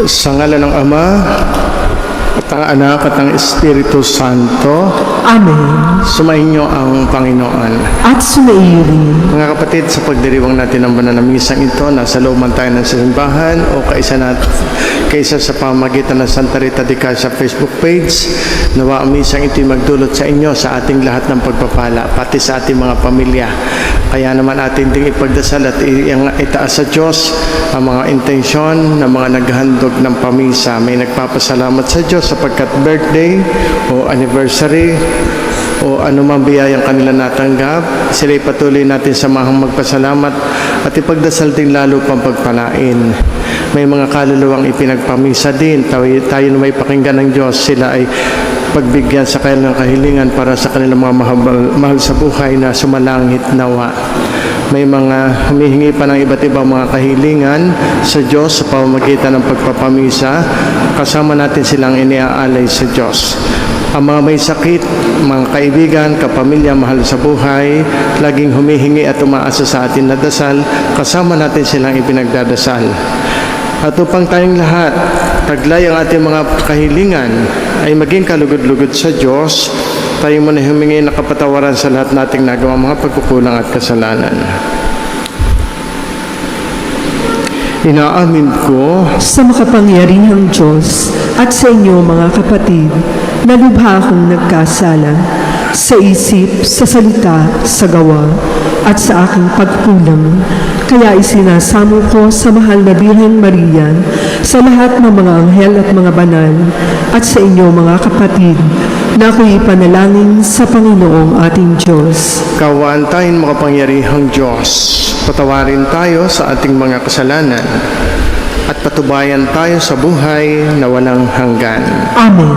Sa ngalan ng Ama, at ang Anak, at ang Espiritu Santo. Amen. Sumainyo ang Panginoon. At sumaiyo rin. Mga kapatid, sa pagdiriwang natin ng banal na misang ito, nasa loob man tayo ng simbahan o kaysa sa pamamagitan ng Santa Rita de Casa Facebook page, nawa ang misang ito'y magdulot sa inyo, sa ating lahat ng pagpapala, pati sa ating mga pamilya. Kaya naman atin ding ipagdasal at itaas sa Diyos ang mga intensyon ng mga naghandog ng pamisa. May nagpapasalamat sa Diyos sapagkat birthday o anniversary o anumang biyayang kanila natanggap, sila'y patuloy natin samahang magpasalamat at ipagdasal din lalo pang pagpalain. May mga kaluluwang ipinagpamisa din, tayo na may pakinggan ng Diyos, sila ay pagbigyan sa kanilang kahilingan para sa kanilang mga mahal sa buhay na sumalangit nawa. May mga humihingi pa ng iba't ibang mga kahilingan sa Diyos sa pamamagitan ng pagpapamisa. Kasama natin silang iniaalay sa Diyos. Ang mga may sakit, mga kaibigan, kapamilya, mahal sa buhay, laging humihingi at umaasa sa atin na dasal, kasama natin silang ipinagdadasal. At upang tayong lahat, taglay ang ating mga kahilingan ay maging kalugod-lugod sa Diyos, tayo muna humingi na kapatawaran sa lahat nating nagawa mga pagkukulang at kasalanan. Inaamin ko Sa makapangyarihang Diyos at sa inyo mga kapatid, na lubha akong nagkasala sa isip, sa salita, sa gawa, at sa aking pagkulang. Kaya isinasamo ko sa mahal na Birhen Maria, sa lahat ng mga anghel at mga banal, at sa inyo mga kapatid, na ako'y ipanalangin sa Panginoong ating Diyos. Kaawaan tayong makapangyarihang Diyos. Patawarin tayo sa ating mga kasalanan at patubayan tayo sa buhay na walang hanggan. Amen.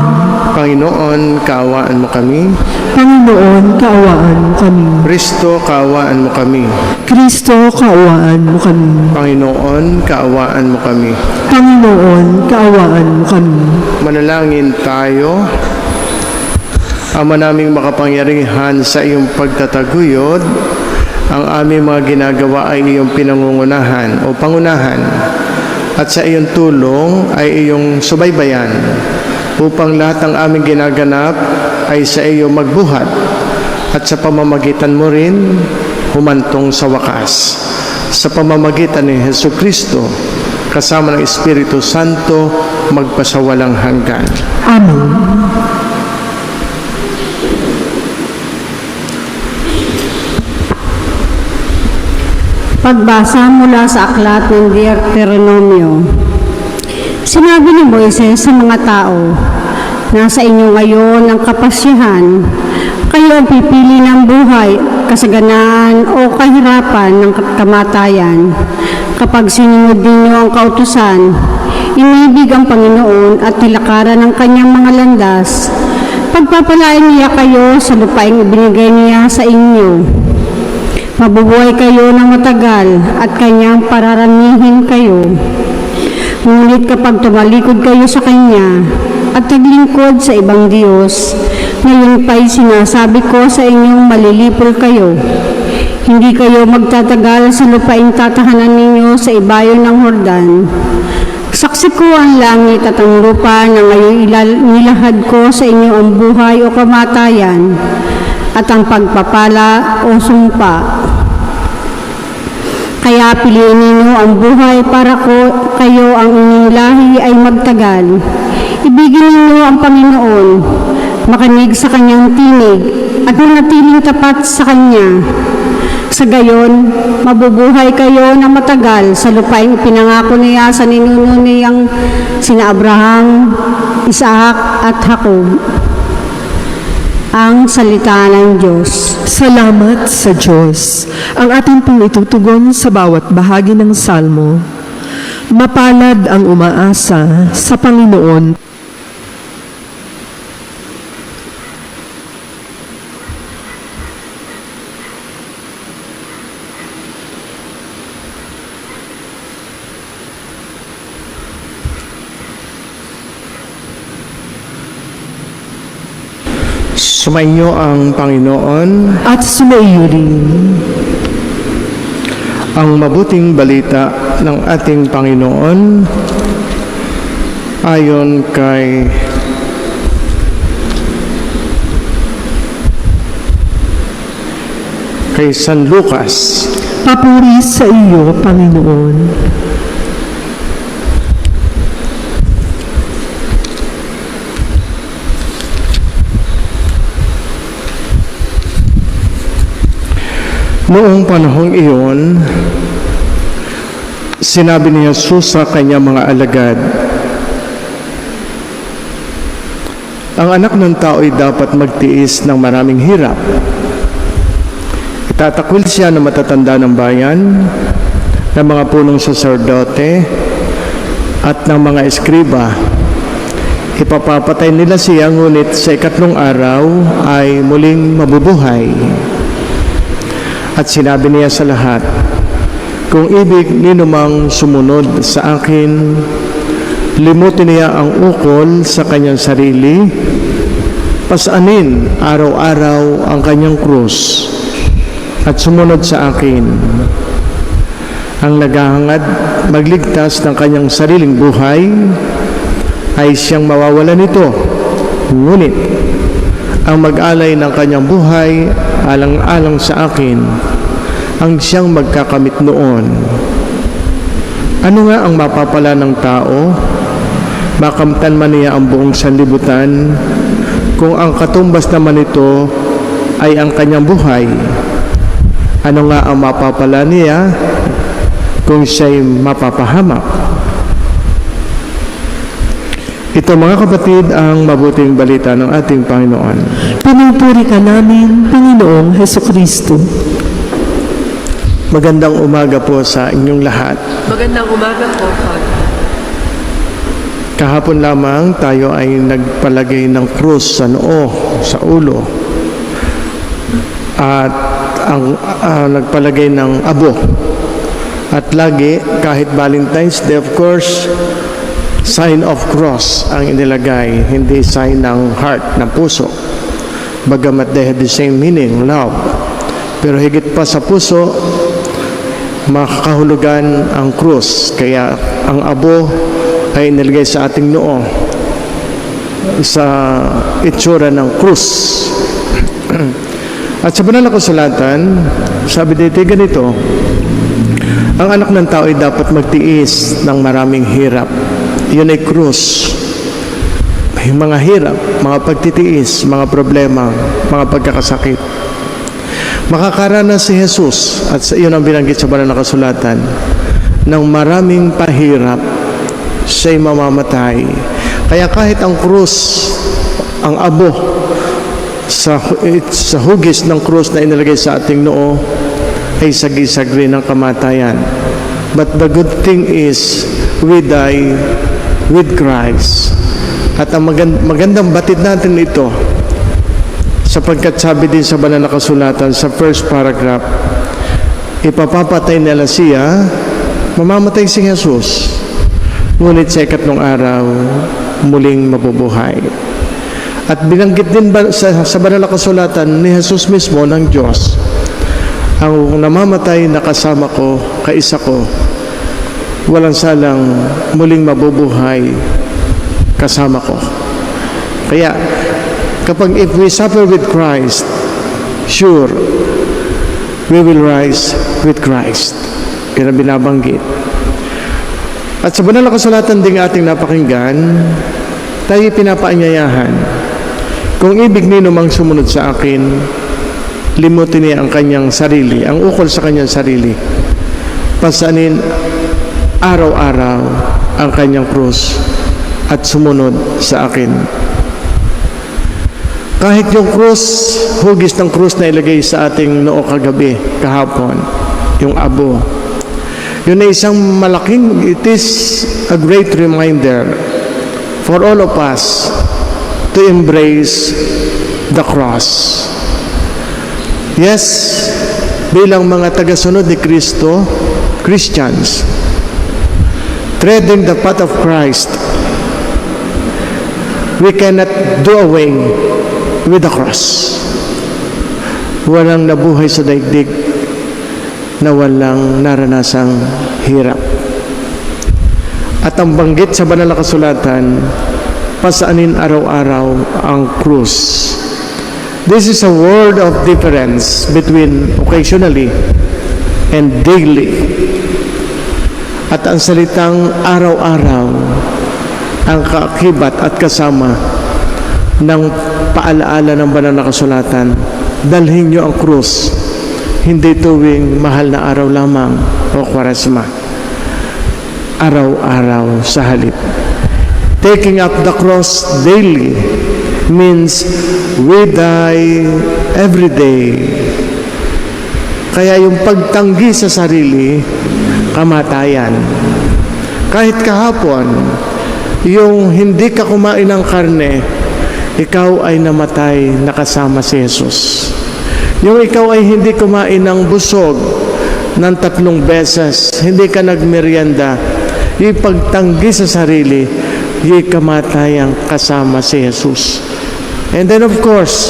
Panginoon, kaawaan mo kami. Panginoon, kaawaan mo kami. Kristo, kaawaan mo kami. Kristo, kaawaan mo kami. Panginoon, kaawaan mo kami. Panginoon, kaawaan mo kami. Manalangin tayo. Ama naming makapangyarihan, sa iyong pagtataguyod, ang aming mga ginagawa ay iyong pinangungunahan o pangunahan, at sa iyong tulong ay iyong subaybayan upang lahat ng aming ginaganap ay sa iyo magbuhat at sa pamamagitan mo rin humantong sa wakas. Sa pamamagitan ni Jesucristo kasama ng Espiritu Santo magpasawalang hanggan. Amen. Pagbasa mula sa aklat ng Deuteronomio. Sinabi ni Moises sa mga tao, nasa inyo ngayon ang kapasyahan, kayo ang pipili ng buhay, kasaganaan o kahirapan ng kamatayan. Kapag sinunod ninyo ang kautusan, inibig ang Panginoon at tilakaran ng kanyang mga landas, pagpapalain niya kayo sa lupaing ibinigay niya sa inyo. Mabubuhay kayo ng matagal at kanyang pararamihin kayo. Ngunit kapag tumalikod kayo sa kanya at naglingkod sa ibang Diyos, ngayon pa'y sinasabi ko sa inyong malilipol kayo. Hindi kayo magtatagal sa lupaing tatahanan ninyo sa ibayo ng Hordan. Saksi ko ang langit at ang lupa na ngayon nilahad ko sa inyo ang buhay o kamatayan at ang pagpapala o sumpa. Kaya piliin ninyo ang buhay para kayo ang inyong lahi ay magtagal. Ibigin ninyo ang Panginoon, makinig sa kanyang tinig, at manatiling tapat sa kanya. Sa gayon, mabubuhay kayo na matagal sa lupaing pinangako niya sa ninuno niyang sina Abraham, Isaac at Jacob. Ang salita ng Diyos. Salamat sa Diyos. Ang ating pong itutugon sa bawat bahagi ng salmo. Mapalad ang umaasa sa Panginoon. Sumainyo ang Panginoon. At sumaiyo rin. Ang mabuting balita ng ating Panginoon ayon kay San Lucas. Papuri sa iyo, Panginoon. Noong panahong iyon, sinabi ni Jesus sa kanyang mga alagad, ang anak ng tao ay dapat magtiis ng maraming hirap. Itatakwil siya ng matatanda ng bayan, ng mga punong saserdote, at ng mga eskriba. Ipapapatay nila siya, ngunit sa ikatlong araw ay muling mabubuhay. At sinabi niya sa lahat, kung ibig ninumang sumunod sa akin, limutin niya ang ukol sa kanyang sarili, pasanin araw-araw ang kanyang krus, at sumunod sa akin. Ang naghahangad magligtas ng kanyang sariling buhay ay siyang mawawalan nito. Ngunit ang mag-alay ng kanyang buhay alang-alang sa akin ang siyang magkakamit noon. Ano nga ang mapapala ng tao? Makamtan man niya ang buong sanlibutan kung ang katumbas naman nito ay ang kanyang buhay. Ano nga ang mapapala niya kung siya'y mapapahamak? Ito mga kapatid ang mabuting balita ng ating Panginoon. Pinupuri ka namin, Panginoong Hesukristo. Magandang umaga po sa inyong lahat. Magandang umaga po, Father. Kahapon lamang tayo ay nagpalagay ng krus sa noo, sa ulo. At ang nagpalagay ng abo. At lagi, kahit Valentine's Day, of course, sign of cross ang inilagay, hindi sign ng heart, ng puso. Bagamat they have the same meaning, love. Pero higit pa sa puso, makakahulugan ang krus. Kaya ang abo ay inilagay sa ating noo sa itsura ng krus. At sa banal na kasulatan, sabi dito ganito, ang anak ng tao ay dapat magtiis ng maraming hirap. Yun ay krus. May mga hirap, mga pagtitiis, mga problema, mga pagkakasakit. Makakaranas si Jesus, at sa iyon ang binanggit sa banal na kasulatan, ng maraming pahirap, siya'y mamamatay. Kaya kahit ang krus, ang abo, sa hugis ng krus na inilagay sa ating noo, ay sagisag rin ng kamatayan. But the good thing is, we die with Christ. At ang magandang batid natin ito, sapagkat sabi din sa banal na kasulatan sa first paragraph, ipapapatay nila siya, mamamatay si Jesus, ngunit sa ikatlong araw muling mabubuhay. At binanggit din sa banal na kasulatan ni Jesus mismo ng Diyos, ang namamatay na kasama ko, kaisa ko, walang salang muling mabubuhay kasama ko. Kaya kapag if we suffer with Christ, sure, we will rise with Christ. Kaya binabanggit. At sa banal na kasulatan ding ating napakinggan, tayo pinapaanyayahan, kung ibig ninumang sumunod sa akin, limutin niya ang kanyang sarili, ang ukol sa kanyang sarili. Pasanin araw-araw ang kanyang krus at sumunod sa akin. Kahit yung krus, hugis ng krus na ilagay sa ating noo kagabi, kahapon, yung abo, yun ay isang malaking, it is a great reminder for all of us to embrace the cross. Yes, bilang mga tagasunod ni Kristo, Christians, treading the path of Christ, we cannot do away with the cross. Walang nabuhay sa daigdig na walang naranasang hirap. At ang banggit sa banal na kasulatan, pasaanin araw-araw ang krus. This is a word of difference between occasionally and daily. At ang salitang araw-araw ang kaakibat at kasama ng paalaala ng banal na kasulatan. Dalhin niyo ang krus, hindi tuwing mahal na araw lamang o Kwaresma. Araw-araw sa halip. Taking up the cross daily means we die every day. Kaya yung pagtanggi sa sarili, kamatayan. Kahit kahapon, yung hindi ka kumain ng karne, ikaw ay namatay nakasama si Jesus. Yung ikaw ay hindi kumain ng busog ng 3 beses, hindi ka nagmerienda, yung pagtanggi sa sarili, yung kamatayang kasama si Jesus. And then of course,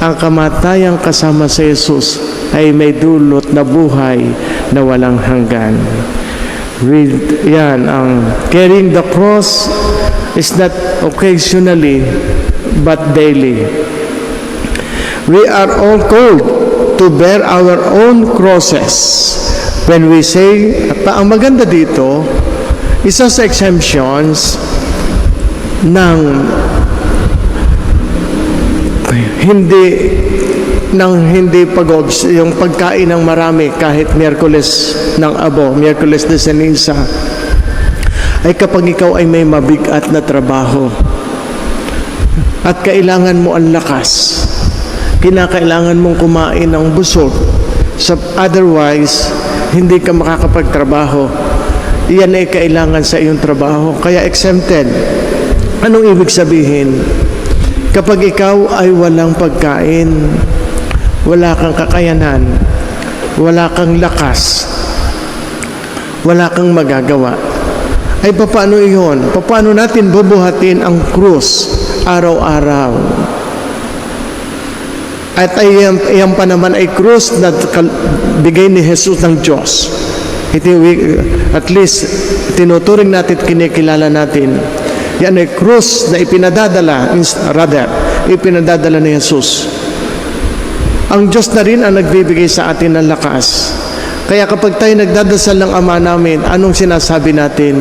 ang kamatayang kasama si Jesus ay may dulot na buhay na walang hanggan. Yan, ang carrying the cross is not occasionally but daily. We are all called to bear our own crosses. When we say, ang maganda dito, isa sa exemptions ng hindi pag-obs, yung pagkain ng marami kahit Miyerkules ng Abo, Miyerkules de Ceniza, ay kapag ikaw ay may mabigat na trabaho at kailangan mo ang lakas, kinakailangan mong kumain ng busog, otherwise hindi ka makakapagtrabaho. Iyan ay kailangan sa iyong trabaho, kaya exempted. Anong ibig sabihin? Kapag ikaw ay walang pagkain, wala kang kakayanan, wala kang lakas, wala kang magagawa, ay paano iyon? Paano natin bubuhatin ang krus araw-araw? At iyan pa naman ay krus na bigay ni Jesus ng Diyos. At least, tinuturing natin, kinikilala natin. Yan ay krus na ipinadadala ni Jesus. Ang Diyos na rin ang nagbibigay sa atin ng lakas. Kaya kapag tayo nagdadasal ng Ama namin, anong sinasabi natin?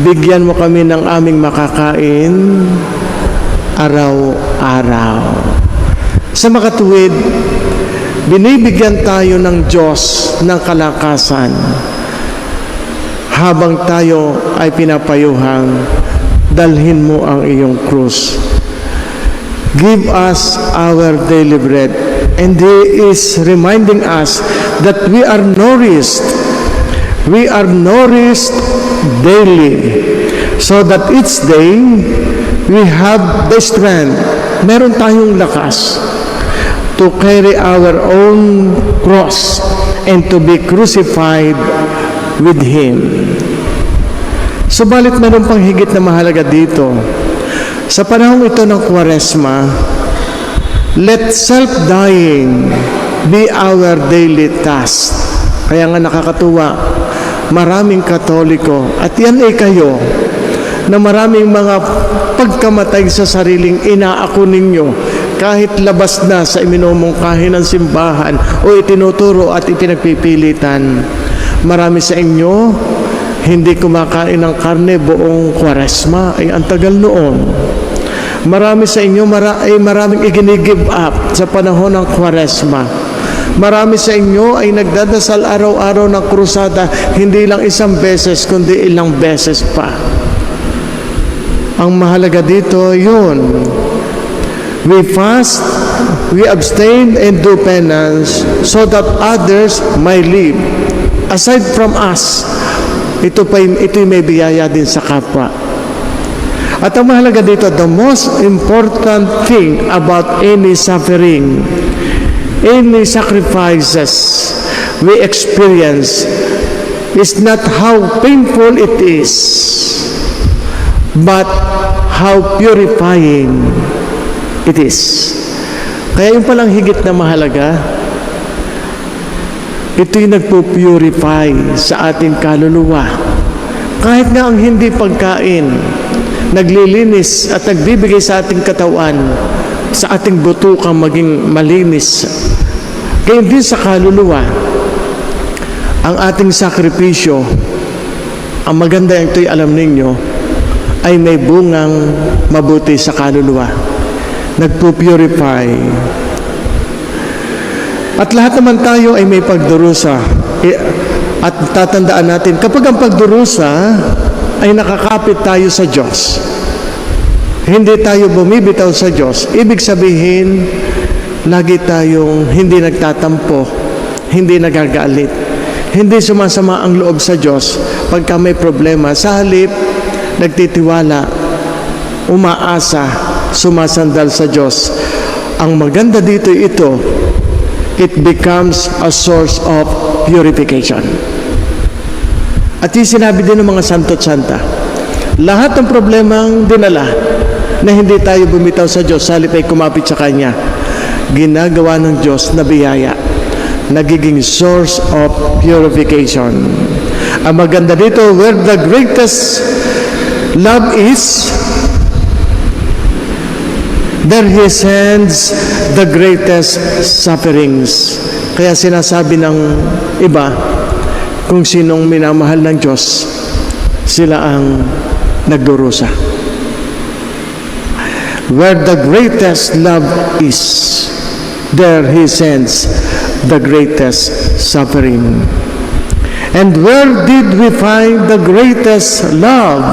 Bigyan mo kami ng aming makakain araw-araw. Sa makatuwid, binibigyan tayo ng Diyos ng kalakasan habang tayo ay pinapayuhang dalhin mo ang iyong krus. Give us our daily bread. And He is reminding us that we are nourished. We are nourished daily. So that each day, we have the strength. Meron tayong lakas to carry our own cross and to be crucified with Him. Subalit meron pang higit na mahalaga dito. Sa panahong ito ng Kwaresma, let self-dying be our daily task. Kaya nga nakakatuwa, maraming Katoliko, at yan ay kayo, na maraming mga pagkamatay sa sariling inaako ninyo, kahit labas na sa iminumungkahi ng simbahan o itinuturo at ipinagpipilitan. Marami sa inyo, hindi kumakain ng karne buong Kwaresma, ay ang tagal noon. Marami sa inyo maraming igini-give up sa panahon ng Kwaresma. Marami sa inyo ay nagdadasal araw-araw ng krusada, hindi lang isang beses, kundi ilang beses pa. Ang mahalaga dito, yun. We fast, we abstain and do penance so that others may live. Aside from us, ito'y may biyaya din sa kapwa. At ang mahalaga dito, the most important thing about any suffering, any sacrifices we experience is not how painful it is, but how purifying it is. Kaya yung palang higit na mahalaga, ito'y nagpo-purify sa ating kaluluwa. Kahit nga ang hindi pagkain, naglilinis at nagbibigay sa ating katawan, sa ating butukang maging malinis. Kaya din sa kaluluwa, ang ating sakripisyo, ang maganda ito'y alam ninyo, ay may bungang mabuti sa kaluluwa. Nagpo-purify. At lahat naman tayo ay may pagdurusa. At tatandaan natin, kapag ang pagdurusa ay nakakapit tayo sa Diyos, hindi tayo bumibitaw sa Diyos, ibig sabihin, lagi tayong hindi nagtatampo, hindi nagagalit, hindi sumasama ang loob sa Diyos pagka may problema. Sa halip, nagtitiwala, umaasa, sumasandal sa Diyos. Ang maganda dito ito, it becomes a source of purification. At yung sinabi din ng mga santo't santa, lahat ng problemang dinala na hindi tayo bumitaw sa Diyos, sa halip ay kumapit sa Kanya, ginagawa ng Diyos na biyaya, nagiging source of purification. Ang maganda dito, where the greatest love is, there He sends the greatest sufferings. Kaya sinasabi ng iba, kung sinong minamahal ng Diyos, sila ang nagdurusa. Where the greatest love is, there He sends the greatest suffering. And where did we find the greatest love?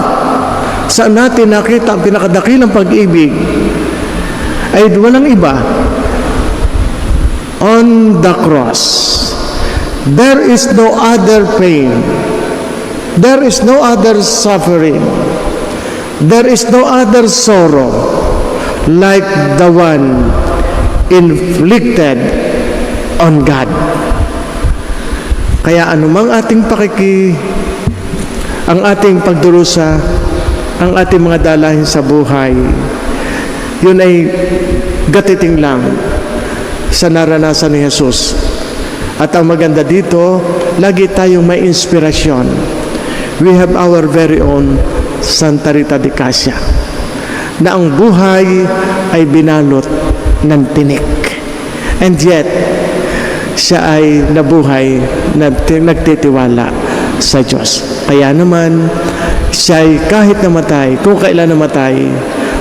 Saan natin nakita ang pinakadakilang pag-ibig? Ay walang iba, on the cross. There is no other pain. There is no other suffering. There is no other sorrow like the one inflicted on God. Kaya anumang ating ang ating pagdurusa, ang ating mga dalahin sa buhay, yun ay gatiting lang sa naranasan ni Jesus. At ang maganda dito, lagi tayong may inspirasyon. We have our very own Santa Rita de Casia, na ang buhay ay binalot ng tinik. And yet, siya ay nabuhay na nagtitiwala sa Diyos. Kaya naman, siya ay kahit namatay, kung kailan namatay,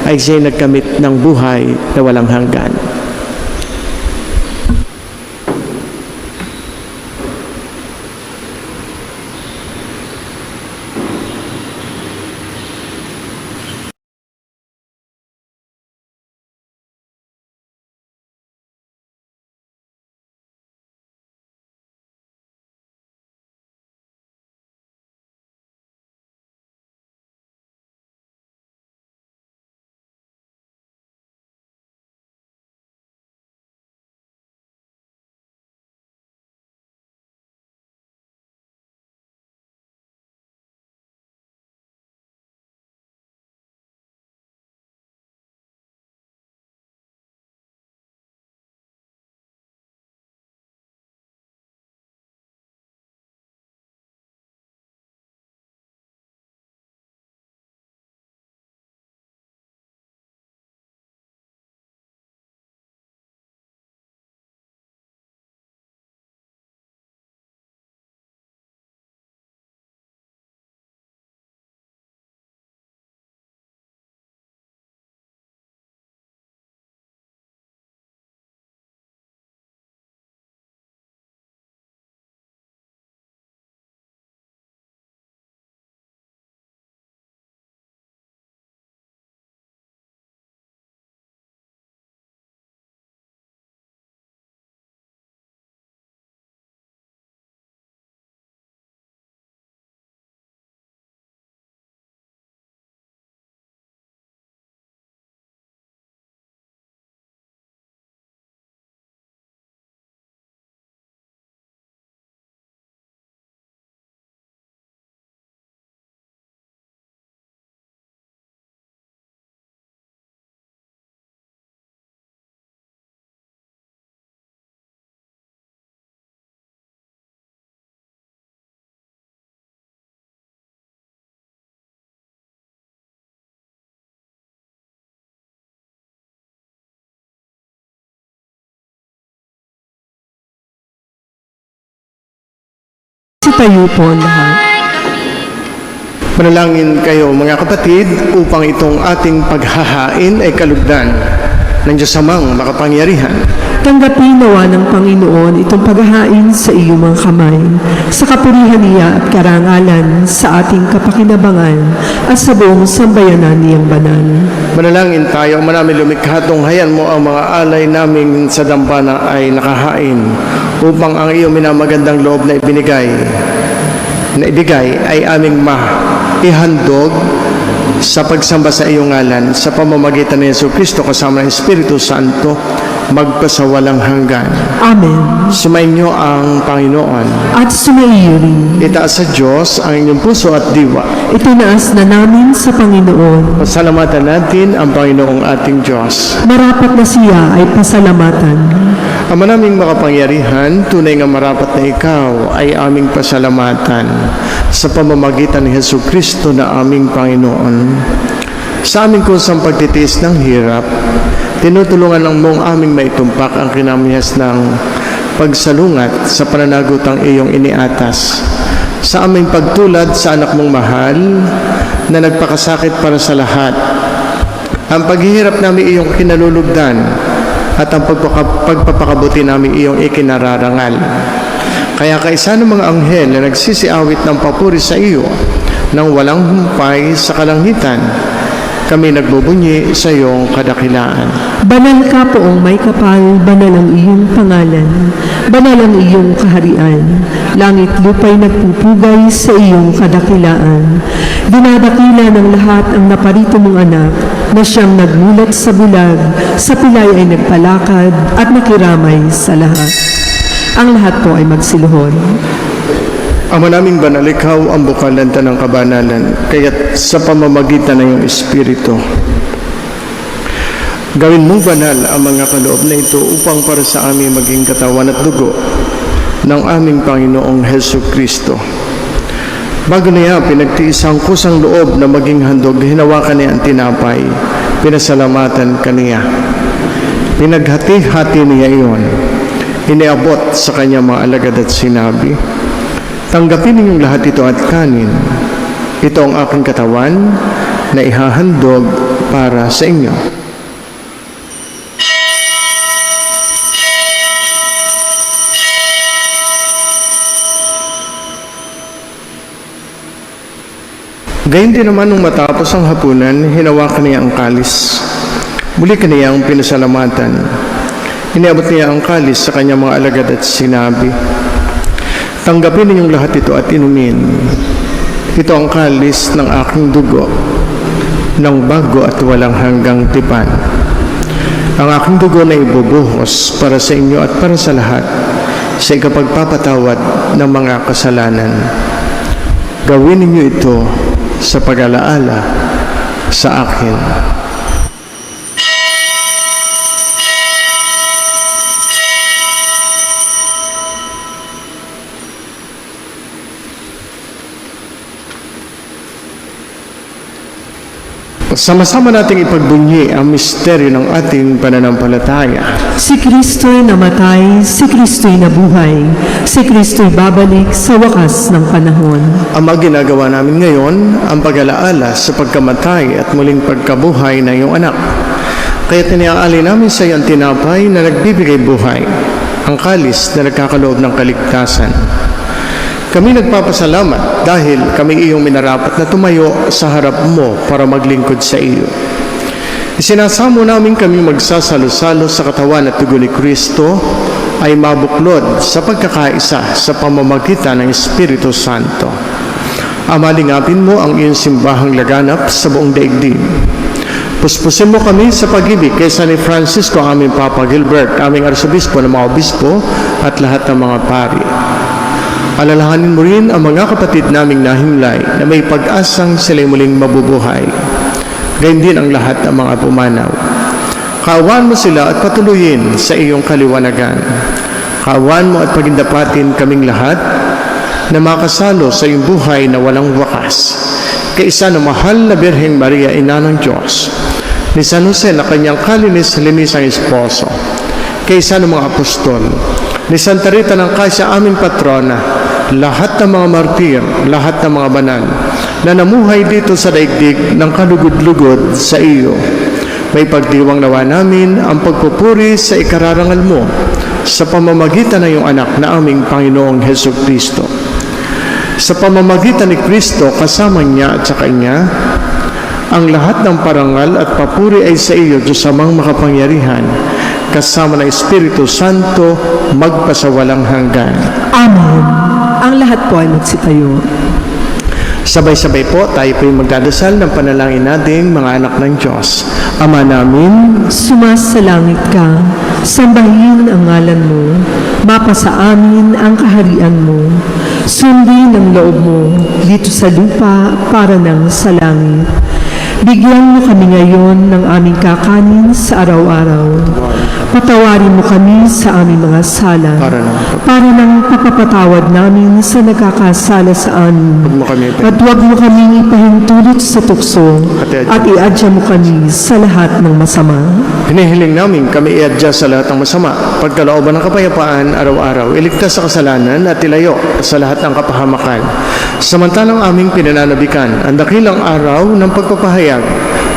ay siya ay nagkamit ng buhay na walang hanggan. Tayo po ang lahat. Manalangin kayo mga kapatid upang itong ating paghahain ay kalugdan ng Diyos Amang makapangyarihan. Tanggapin nawa ng Panginoon itong paghahain sa iyong mga kamay, sa kapurihan niya at karangalan, sa ating kapakinabangan at sa buong sambayanan niyang banal. Manalangin tayo, manami lumikha, tunghayan mo ang mga alay namin sa dambana ay nakahain upang ang iyong minamagandang loob na ibigay ay aming maihandog sa pagsamba sa iyong ngalan sa pamamagitan ni Yesu Kristo kasama ng Espiritu Santo magpasawalang hanggan. Amen. Sumainyo ang Panginoon. At sumaiyo rin. Itaas sa Diyos ang inyong puso at diwa. Itinaas na namin sa Panginoon. Pasalamatan natin ang Panginoong ating Diyos. Marapat na siya ay pasalamatan. Ama naming makapangyarihan, tunay nga marapat na ikaw ay aming pasalamatan sa pamamagitan ni Hesu Kristo na aming Panginoon. Sa aming kusang pagtitiis ng hirap, tinutulungan ng mong aming maitumpak ang kinamihas ng pagsalungat sa pananagutang iyong iniatas. Sa aming pagtulad sa anak mong mahal na nagpakasakit para sa lahat, ang paghihirap namin iyong kinalulugdan at ang pagpapakabuti namin iyong ikinararangal. Kaya kaisa ng mga anghel na nagsisiawit ng papuri sa iyo nang walang humpay sa kalangitan, kami nagbubunyi sa iyong kadakilaan. Banal ka poong may kapal, banal ang iyong pangalan, banal ang iyong kaharian. Langit lupa'y nagpupugay sa iyong kadakilaan. Dinadakila ng lahat ang naparito mong anak, na siyang nagmulat sa bulag, sa pilay ay nagpalakad at nakiramay sa lahat. Ang lahat po ay magsiluhod. Ama naming banal, ikaw ang bukalanta ng kabanalan, kaya't sa pamamagitan ng iyong Espiritu, gawin mong banal ang mga kaloob na ito upang para sa amin maging katawan at dugo ng aming Panginoong Hesu Kristo. Bago niya pinagtiis ang kusang loob na maging handog, hinawakan niya ang tinapay, pinasalamatan kaniya. Pinaghati-hati niya iyon, iniabot sa kanyang mga alagad at sinabi, tanggapin ninyong lahat ito at kanin. Ito ang aking katawan na ihahandog para sa inyo. Gayun din naman nung matapos ang hapunan, hinawakan niya ang kalis. Muli kaniyang pinasalamatan. Iniabot niya ang kalis sa kanyang mga alagad at sinabi, tanggapin ninyong lahat ito at inumin. Ito ang kalis ng aking dugo, ng bago at walang hanggang tipan. Ang aking dugo na ibubuhos para sa inyo at para sa lahat sa ikapagpapatawad ng mga kasalanan. Gawin ninyo ito sa pag-alaala sa akin. Sama-sama nating ipagbunyi ang misteryo ng ating pananampalataya. Si Kristo'y namatay, si Kristo'y nabuhay, si Kristo'y babalik sa wakas ng panahon. Ang ginagawa namin ngayon, ang pag-alaala sa pagkamatay at muling pagkabuhay ng iyong anak. Kaya tiniaalay namin sa iyo ang tinapay na nagbibigay buhay, ang kalis na nagkakaloob ng kaligtasan. Kami nagpapasalamat dahil kami iyong minarapat na tumayo sa harap mo para maglingkod sa iyo. Isinasamo namin kami magsasalo-salo sa katawan at dugo ni Kristo ay mabuklod sa pagkakaisa sa pamamagitan ng Espiritu Santo. Amalingapin mo ang iyong simbahang laganap sa buong daigdig. Puspusin mo kami sa pag-ibig kay San Francisco, aming Papa Gilbert, aming Arsobispo ng mga obispo at lahat ng mga pari. Alalahanin mo rin ang mga kapatid naming nahimlay na may pag-asang sila'y muling mabubuhay. Gayun din ang lahat ng mga pumanaw. Kaawaan mo sila at patuloyin sa iyong kaliwanagan. Kaawaan mo at pagindapatin kaming lahat na makasalo sa iyong buhay na walang wakas. Kaisa na mahal na Birheng Maria, Ina ng Diyos, ni San Jose na kanyang kalinis-linisang esposo, kaisa ng mga apostol, ni Santa Rita ng Kasia, aming patrona, lahat ng mga martir, lahat ng mga banal na namuhay dito sa daigdig ng kalugod-lugod sa iyo. May pagdiwang nawa namin ang pagpupuri sa ikararangal mo sa pamamagitan ng iyong anak na aming Panginoong Hesus Kristo. Sa pamamagitan ni Kristo kasama niya at sa Kanya, ang lahat ng parangal at papuri ay sa iyo, Diyos Amang makapangyarihan, kasama ng Espiritu Santo, magpasawalang hanggan. Amen. Ang lahat po ay magsitayo. Sabay-sabay po, tayo po yung magdadasal ng panalangin nating mga anak ng Diyos. Ama namin, Sumasalangit ka, sambahin ang ngalan mo, mapasa amin ang kaharian mo, sundin ang loob mo dito sa lupa para nang sa langit. Bigyan mo kami ngayon ng aming kakanin sa araw-araw. Patawarin mo kami sa aming mga sala para nang papapatawad namin sa nagkakasala sa amin. At huwag mo kami ipahintulot sa tukso at iadya mo kami sa lahat ng masama. hinihiling namin kami iadya sa lahat ng masama, pagkalooban ng kapayapaan araw-araw, iligtas sa kasalanan at ilayo sa lahat ng kapahamakan. Samantalang aming pinananabikan ang dakilang araw ng pagpapahayag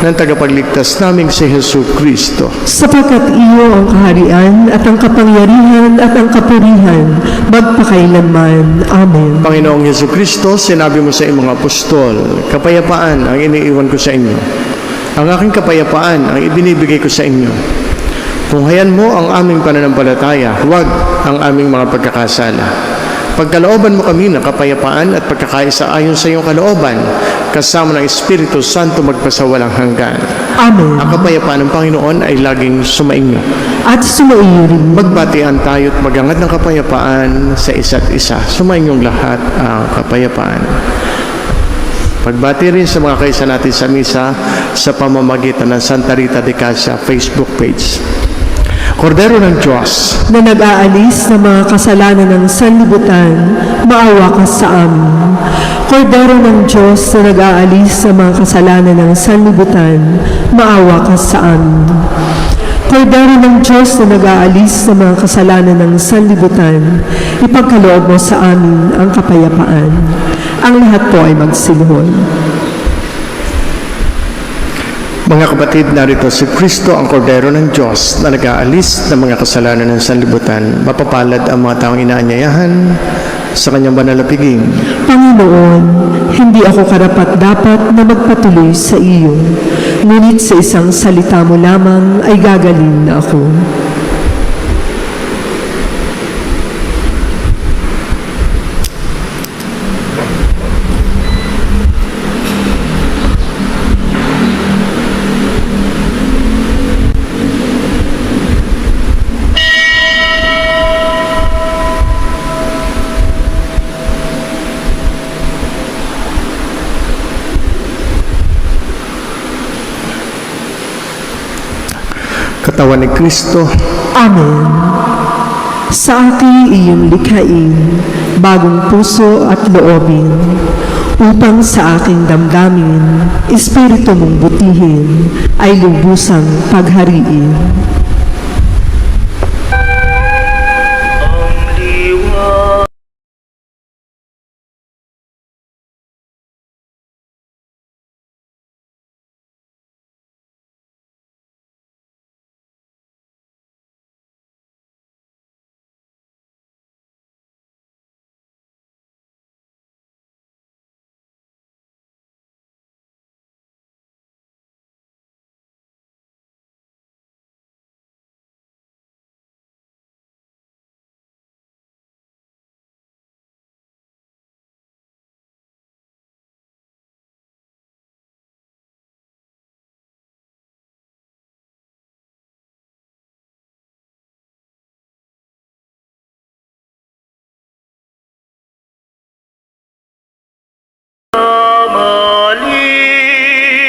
ng tagapagligtas naming si Hesus Kristo. Sapagkat iyo ang kaharian at ang kapangyarihan at ang kapurihan magpakailanman. Amen. Panginoong Hesus Kristo, sinabi mo sa iyong mga apostol, kapayapaan ang iniiwan ko sa inyo. Ang aking kapayapaan ang ibinibigay ko sa inyo. Tunghayan mo ang aming pananampalataya, huwag ang aming mga pagkakasala. Pagkalooban mo kami ng kapayapaan at pagkakaisa ayon sa iyong kalooban, kasama ng Espiritu Santo magpasawalang hanggan. Amen. Ang kapayapaan ng Panginoon ay laging sumainyo. At sumaiyo rin. Magbatian tayo at magangad ng kapayapaan sa isa't isa. Sumainyong lahat ang kapayapaan. Pagbati rin sa mga kaisa natin sa misa sa pamamagitan ng Santa Rita de Casa Facebook page. Kordero ng Diyos, Na nag-aalis ng mga kasalanan ng sanlibutan, maawa ka sa amin. Kordero ng Diyos na nag-aalis ng mga kasalanan ng sanlibutan, maawa ka sa amin. Kordero ng Diyos na nag-aalis ng mga kasalanan ng sanlibutan, ipagkaloob mo sa amin ang kapayapaan. Ang lahat po ay magsilhon. mga kapatid, narito si Kristo ang Kordero ng Diyos na nag-aalis ng mga kasalanan ng sanlibutan. Mapapalad ang mga taong inaanyayahan sa kanyang banal na piging. Panginoon, hindi ako karapat-dapat na magpatuloy sa iyo, ngunit sa isang salita mo lamang ay gagaling na ako. Katawan ni Kristo, Amen. Sa akin iyong likhain, bagong puso at loobin, upang sa aking damdamin, espiritu mong butihin, ay lubusang paghariin.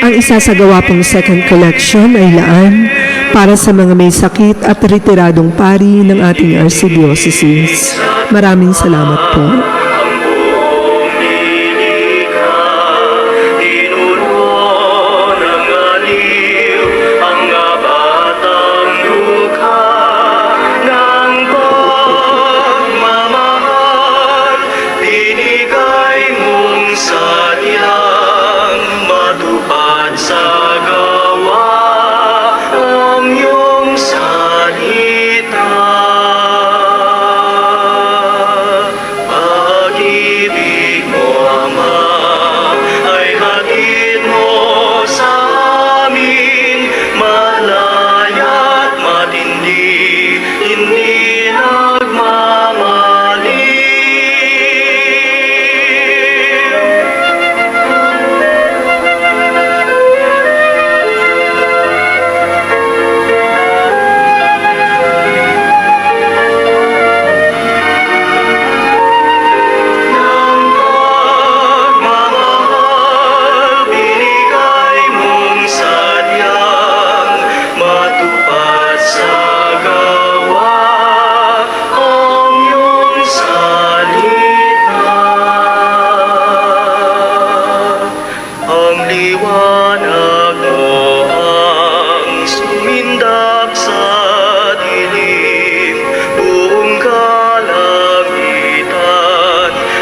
Ang isasagawa pong second collection ay laan para sa mga may sakit at retiradong pari ng ating archdiocese. Maraming salamat po. liwanag mo ang sumindak sa dilim, buong kalangitan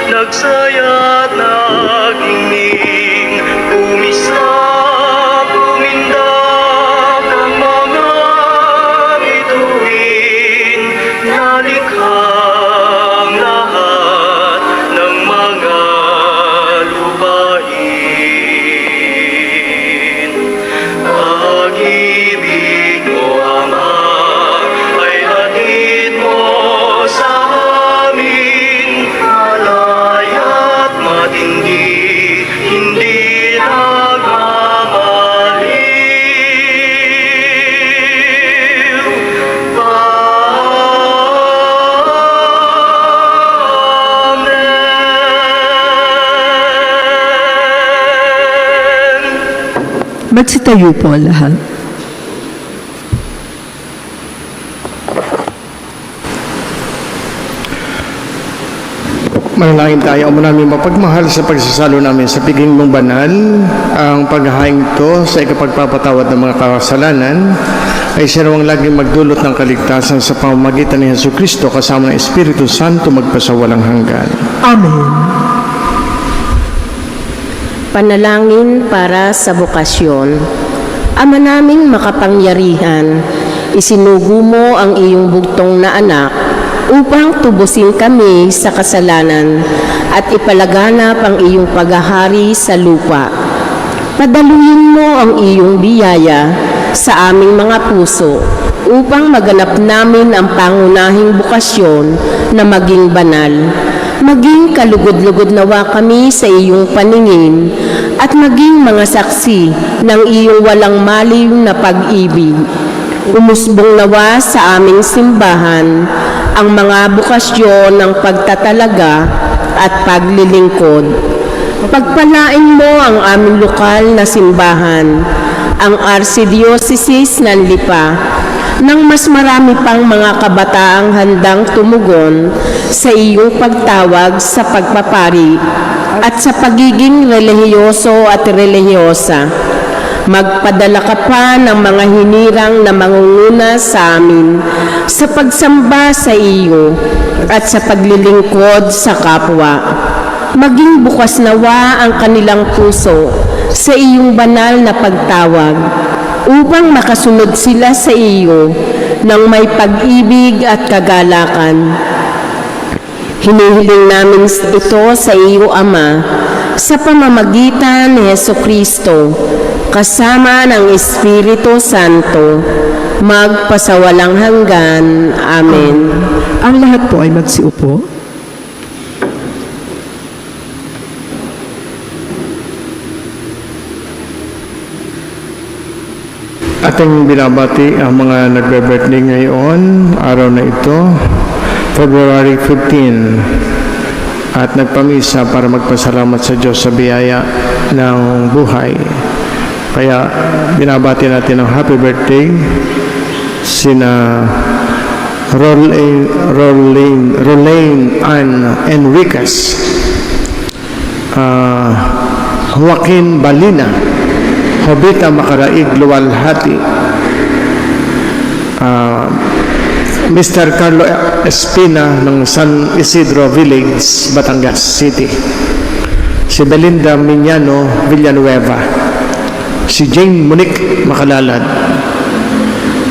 nagsaya at nagingning, bumindak ang mga bituin, nalikhang lahat ng mga lupain. Pag-ibig mo, Ama, ay hatid mo sa amin, malaya at matindi, hindi nagmamaliw. Amen. Magsitayo po ang lahat. Manalangin tayo, Ama namin mapagmahal sa pagsasalo namin sa piging mong banal, ang paghahaing to sa ikapagpapatawad ng mga kasalanan ay sirawang laging magdulot ng kaligtasan sa pamamagitan ni Jesucristo kasama ng Espiritu Santo magpasawalang hanggan. Amen. Panalangin para sa bukasyon. Ama naming makapangyarihan, isinugo mo ang iyong bugtong na anak upang tubusin kami sa kasalanan at ipalaganap ang iyong paghahari sa lupa. Padaluin mo ang iyong biyaya sa aming mga puso upang maganap namin ang pangunahing bukasyon na maging banal. Maging kalugod-lugod nawa kami sa iyong paningin at maging mga saksi ng iyong walang maliw na pag-ibig. Umusbong nawa sa aming simbahan ang mga bukasyon ng pagtatalaga at paglilingkod. Pagpalain mo ang aming lokal na simbahan, ang Archdiocese ng Lipa, ng mas marami pang mga kabataang handang tumugon sa iyong pagtawag sa pagpapari at sa pagiging relihiyoso at relihiyosa. Magpadala ka pa ng mga hinirang na mangunguna sa amin sa pagsamba sa iyo at sa paglilingkod sa kapwa. Maging bukas nawa ang kanilang puso sa iyong banal na pagtawag upang makasunod sila sa iyo ng may pag-ibig at kagalakan. Hinihiling namin ito sa iyo, Ama, sa pamamagitan ni Jesucristo, kasama ng Espiritu Santo, magpasawalang hanggan. Amen. Ang lahat po ay magsiupo. Ating binabati ang mga nagbe-birthday ngayon, araw na ito, February 15, at nagpamisa para magpasalamat sa Diyos sa biyaya ng buhay. Kaya binabati natin ang happy birthday sina Rolane Ann Enriquez, Joaquin Balina, Jovita Macaraig Luwalhati, Mr. Carlo Espina ng San Isidro Village, Batangas City, si Belinda Miñano Villanueva, si Jane Monique Makalalad,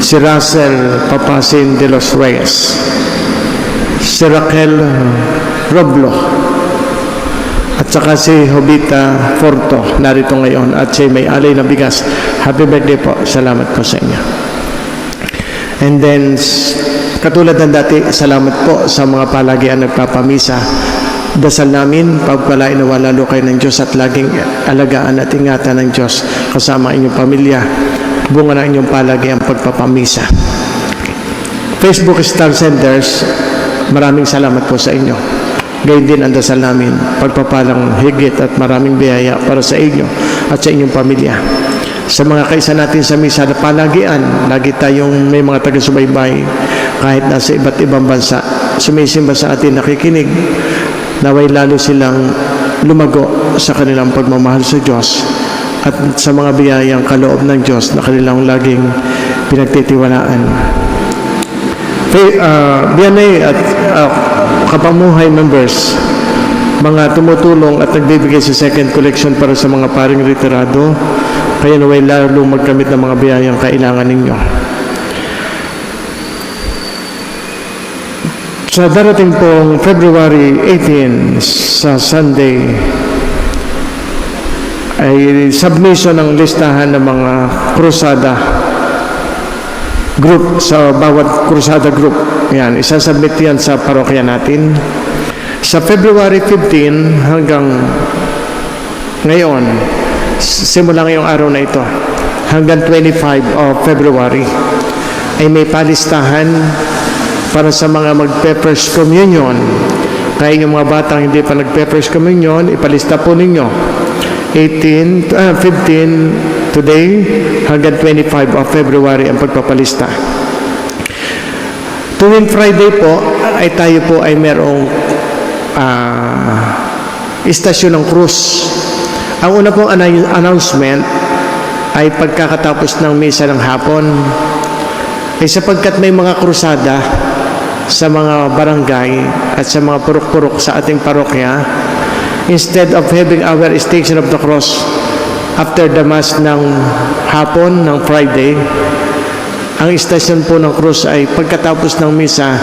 si Russell Papasin de los Reyes, si Raquel Roblo, at saka si Jovita Forto narito ngayon, at si may alay na bigas. Happy birthday po. Salamat po sa inyo. And then, katulad ng dati, salamat po sa mga palagian nagpapamisa. Dasal namin, pagpalain na lalo kayo ng Diyos at laging alagaan at ingatan ng Diyos kasama inyong pamilya. Bunga ng inyong palagian pagpapamisa. Facebook Star Centers, maraming salamat po sa inyo. Gayon din ang dasal namin, pagpapalang higit at maraming biyaya para sa inyo at sa inyong pamilya. Sa mga kaisa natin sa misa na palagian, lagi tayong may mga taga-subaybay kahit nasa iba't ibang bansa, sumisimba sa atin, nakikinig, naway lalo silang lumago sa kanilang pagmamahal sa Diyos at sa mga biyayang kaloob ng Diyos na kanilang laging pinagtitiwalaan. BNA at Kapamuhay members, mga tumutulong at nagbibigay sa second collection para sa mga paring retirado, kaya naway lalo magkamit ng mga biyayang kailangan ninyo. Sa darating pong February 18 sa Sunday, ay submission ng listahan ng mga krusada group sa bawat krusada group. Yan, isasubmit yan sa parokya natin. Sa February 15 hanggang ngayon, simula ngayong araw na ito, hanggang 25 of February, ay may palistahan para sa mga magpe-first communion. Kaya yung mga batang hindi pa nagpe-first communion, ipalista po ninyo. 15 today hanggang 25 of February ang pagpapalista. Tuwing Friday po ay tayo po ay merong istasyon ng krus. Ang una pong announcement ay pagkakatapos ng misa ng hapon, ay sapagkat may mga krusada sa mga barangay at sa mga purok-purok sa ating parokya, instead of having our Station of the Cross after the Mass ng hapon, ng Friday, ang istasyon po ng krus ay pagkatapos ng misa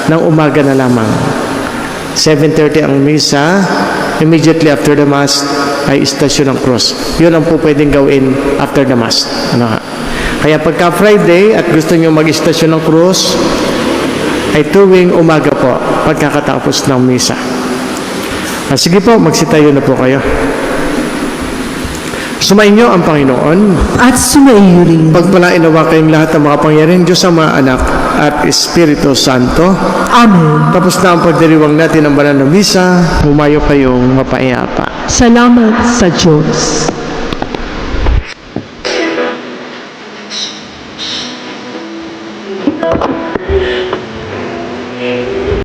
ng umaga na lamang. 7:30 ang misa, immediately after the Mass ay istasyon ng krus. Yun ang po pwedeng gawin after the Mass. Kaya pagka Friday at gusto nyo mag-istasyon ng krus, ay tuwing umaga po, pagkakatapos ng misa. Sige po, magsitayo na po kayo. Sumainyo ang Panginoon. At sumaiyo rin. Pagpalain nawa kayong lahat ng mga pangyarihan Diyos, Ama, Anak, at Espiritu Santo. Amen. Tapos na ang pagdiriwang natin ng banal na misa, humayo kayong mapayapa. Salamat sa Diyos.